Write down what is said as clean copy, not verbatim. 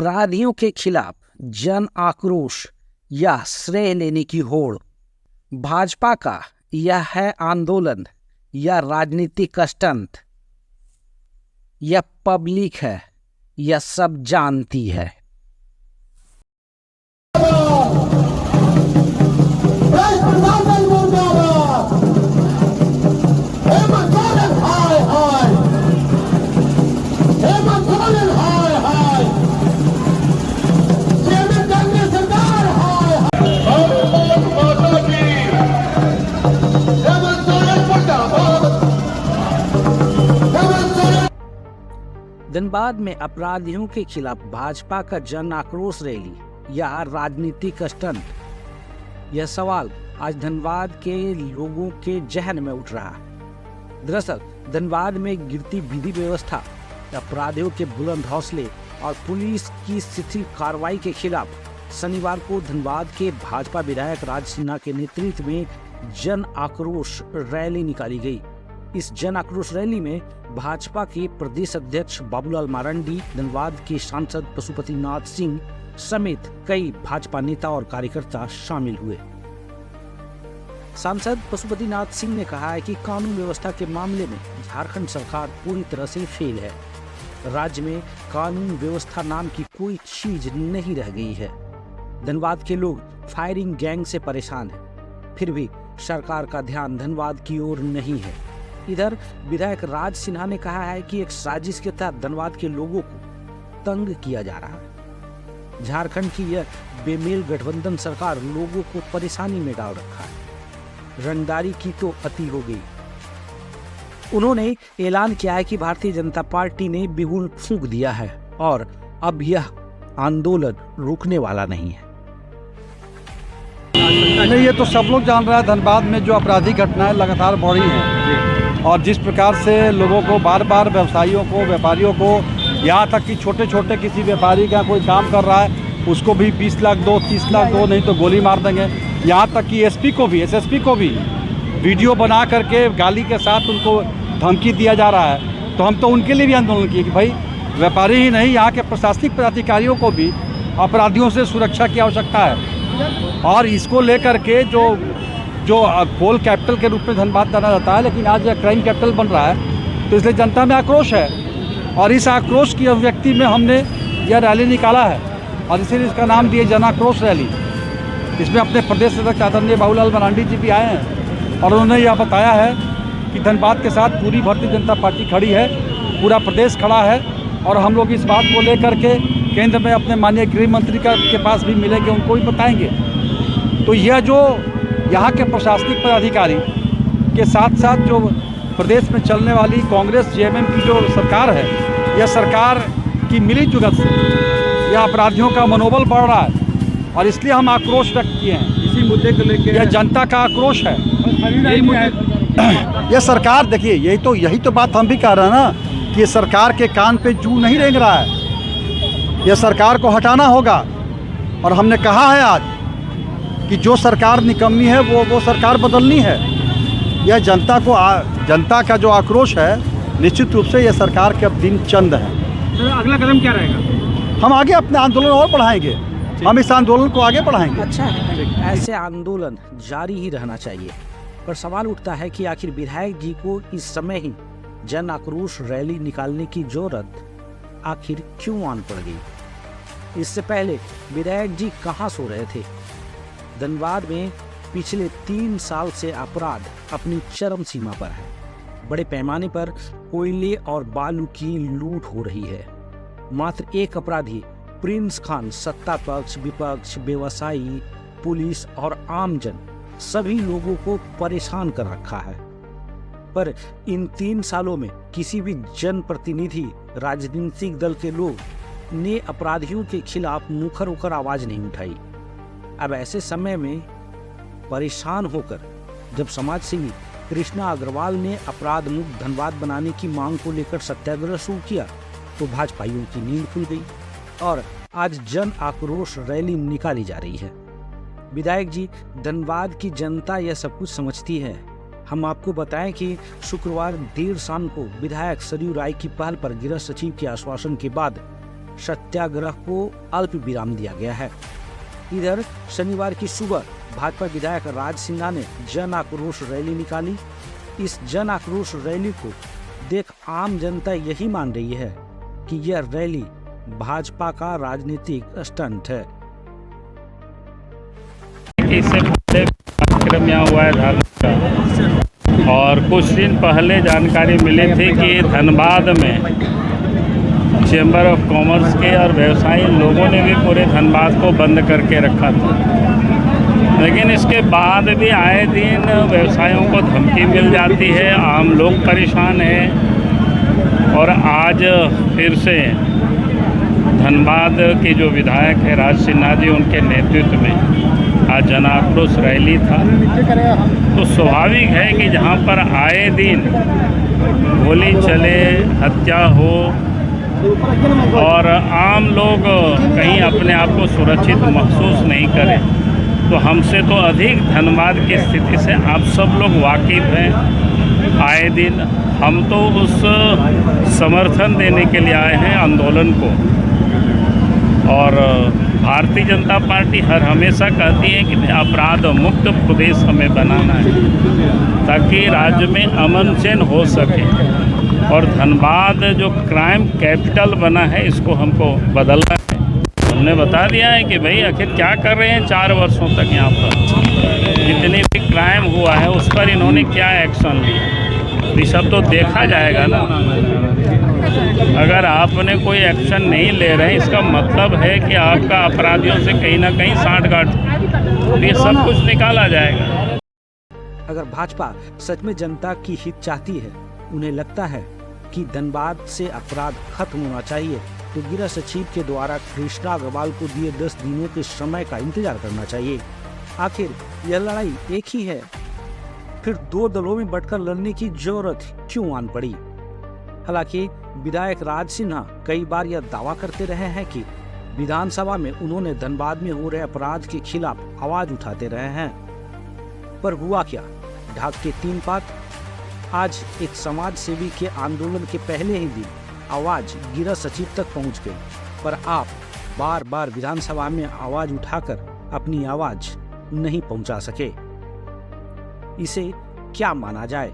अपराधियों के खिलाफ जन आक्रोश या श्रेय लेने की होड़। भाजपा का यह है आंदोलन या राजनीतिक स्टंट? यह पब्लिक है, यह सब जानती है। धनबाद में अपराधियों के खिलाफ भाजपा का जन आक्रोश रैली या राजनीतिक स्टंट, यह सवाल आज धनबाद के लोगों के जहन में उठ रहा है। दरअसल धनबाद में गिरती विधि व्यवस्था, अपराधियों के बुलंद हौसले और पुलिस की शिथिल कार्रवाई के खिलाफ शनिवार को धनबाद के भाजपा विधायक राज सिन्हा के नेतृत्व में जन आक्रोश रैली निकाली गई। इस जन आक्रोश रैली में भाजपा के प्रदेश अध्यक्ष बाबूलाल मारंडी, धनबाद के सांसद पशुपतिनाथ सिंह समेत कई भाजपा नेता और कार्यकर्ता शामिल हुए। सांसद पशुपतिनाथ सिंह ने कहा है कि कानून व्यवस्था के मामले में झारखंड सरकार पूरी तरह से फेल है। राज्य में कानून व्यवस्था नाम की कोई चीज नहीं रह गई है। धनबाद के लोग फायरिंग गैंग से परेशान हैं, फिर भी सरकार का ध्यान धनबाद की ओर नहीं है। इधर विधायक राज सिन्हा ने कहा है कि एक साजिश के तहत धनबाद के लोगों को तंग किया जा रहा है। झारखंड की यह बेमेल गठबंधन सरकार लोगों को परेशानी में डाल रखा है। रंगदारी की तो अति हो गई। उन्होंने ऐलान किया है कि भारतीय जनता पार्टी ने बिगुल फूंक दिया है और अब यह आंदोलन रुकने वाला नहीं है। नहीं, ये तो सब लोग जान रहा है, धनबाद में जो आपराधिक घटनाएं लगातार बढ़ी हैं और जिस प्रकार से लोगों को बार बार, व्यवसायियों को, व्यापारियों को, यहाँ तक कि छोटे छोटे किसी व्यापारी का कोई काम कर रहा है उसको भी 20 लाख दो, 30 लाख दो, नहीं तो गोली मार देंगे। यहाँ तक कि एसपी को भी, एसएसपी को भी वीडियो बना करके गाली के साथ उनको धमकी दिया जा रहा है। तो हम तो उनके लिए भी आंदोलन किए कि भाई व्यापारी ही नहीं, यहाँ के प्रशासनिक पदाधिकारियों को भी अपराधियों से सुरक्षा की आवश्यकता है। और इसको लेकर के जो कोल कैपिटल के रूप में धनबाद जाना जाता है, लेकिन आज यह क्राइम कैपिटल बन रहा है, तो इसलिए जनता में आक्रोश है और इस आक्रोश की अभिव्यक्ति में हमने यह रैली निकाला है और इसीलिए इसका नाम दिया जन आक्रोश रैली। इसमें अपने प्रदेश अध्यक्ष आदरणीय बाबूलाल मरांडी जी भी आए हैं और उन्होंने यह बताया है कि धनबाद के साथ पूरी भारतीय जनता पार्टी खड़ी है, पूरा प्रदेश खड़ा है और हम लोग इस बात को लेकर के केंद्र में अपने माननीय गृह मंत्री के पास भी मिलेंगे, उनको भी बताएंगे। तो यह जो यहाँ के प्रशासनिक पदाधिकारी के साथ साथ जो प्रदेश में चलने वाली कांग्रेस जेएमएम की जो सरकार है, यह सरकार की मिली जुगत से यह अपराधियों का मनोबल बढ़ रहा है और इसलिए हम आक्रोश व्यक्त किए हैं। इसी मुद्दे को लेकर यह जनता का आक्रोश है। यह सरकार, देखिए यही तो बात हम भी कह रहे हैं ना कि ये सरकार के कान पे जू नहीं रेंग रहा है। यह सरकार को हटाना होगा और हमने कहा है आज कि जो सरकार निकम्मी है वो सरकार बदलनी है। यह जनता का जो आक्रोश है, निश्चित रूप से यह सरकार के अब दिन चंद है। तो अगला कदम क्या रहेगा? हम आगे अपने आंदोलन और बढ़ाएंगे, हम इस आंदोलन को आगे बढ़ाएंगे। अच्छा है, ऐसे आंदोलन जारी ही रहना चाहिए। पर सवाल उठता है कि आखिर विधायक जी को इस समय ही जन आक्रोश रैली निकालने की जरूरत आखिर क्यों आन पड़ गई? इससे पहले विधायक जी कहां सो रहे थे? धनबाद में पिछले 3 साल से अपराध अपनी चरम सीमा पर है। बड़े पैमाने पर कोयले और बालू की लूट हो रही है। मात्र एक अपराधी प्रिंस खान सत्ता पक्ष, विपक्ष, व्यवसायी, पुलिस और आमजन सभी लोगों को परेशान कर रखा है। पर इन 3 सालों में किसी भी जनप्रतिनिधि, राजनीतिक दल के लोग ने अपराधियों के खिलाफ मुखर होकर आवाज नहीं उठाई। अब ऐसे समय में परेशान होकर जब समाज सेवी कृष्णा अग्रवाल ने अपराध मुक्त धनबाद बनाने की मांग को लेकर सत्याग्रह शुरू किया तो भाजपाइयों की नींद खुल गई और आज जन आक्रोश रैली निकाली जा रही है। विधायक जी, धनबाद की जनता यह सब कुछ समझती है। हम आपको बताएं कि शुक्रवार देर शाम को विधायक सरयू राय की पहल पर गृह सचिव के आश्वासन के बाद सत्याग्रह को अल्प विराम दिया गया है। इधर शनिवार की सुबह भाजपा विधायक राज सिन्हा ने जन आक्रोश रैली निकाली। इस जन आक्रोश रैली को देख आम जनता यही मान रही है कि यह रैली भाजपा का राजनीतिक स्टंट है। इससे पहले कार्यक्रम यहाँ हुआ है धरना का, और कुछ दिन पहले जानकारी मिली थी कि धनबाद में चेंबर ऑफ कॉमर्स के और व्यवसायी लोगों ने भी पूरे धनबाद को बंद करके रखा था। लेकिन इसके बाद भी आए दिन व्यवसायियों को धमकी मिल जाती है, आम लोग परेशान हैं। और आज फिर से धनबाद के जो विधायक है राज सिन्हा जी, उनके नेतृत्व में आज जन आक्रोश रैली था। तो स्वाभाविक है कि जहाँ पर आए दिन गोली चले, हत्या हो और आम लोग कहीं अपने आप को सुरक्षित महसूस नहीं करें, तो हमसे तो अधिक धनबाद की स्थिति से आप सब लोग वाकिफ़ हैं। आए दिन हम तो उस समर्थन देने के लिए आए हैं आंदोलन को। और भारतीय जनता पार्टी हर हमेशा कहती है कि अपराध मुक्त प्रदेश हमें बनाना है, ताकि राज्य में अमन चैन हो सके। और धनबाद जो क्राइम कैपिटल बना है, इसको हमको बदलना है। हमने बता दिया है कि भाई आखिर क्या कर रहे हैं 4 वर्षों तक यहाँ पर, जितने भी क्राइम हुआ है उस पर इन्होंने क्या एक्शन लिया, ये सब तो देखा जाएगा ना। अगर आपने कोई एक्शन नहीं ले रहे हैं, इसका मतलब है कि आपका अपराधियों से कहीं ना कहीं साठगांठ, ये सब कुछ निकाला जाएगा। अगर भाजपा सच में जनता की हित चाहती है, उन्हें लगता है कि धनबाद से अपराध खत्म होना चाहिए, तो गृह सचिव के द्वारा कृष्णा अग्रवाल को दिए 10 दिनों के समय का इंतजार करना चाहिए। आखिर यह लड़ाई एक ही है, फिर 2 दलों में बंटकर लड़ने की जरूरत क्यों आन पड़ी? हालांकि विधायक राज सिन्हा कई बार यह दावा करते रहे हैं कि विधानसभा में उन्होंने धनबाद में हो रहे अपराध के खिलाफ आवाज उठाते रहे हैं, पर हुआ क्या? ढाक के 3 पात। आज एक समाज सेवी के आंदोलन के पहले ही दिन आवाज गृह सचिव तक पहुंच गई, पर आप बार बार विधानसभा में आवाज उठाकर अपनी आवाज नहीं पहुंचा सके। इसे क्या माना जाए?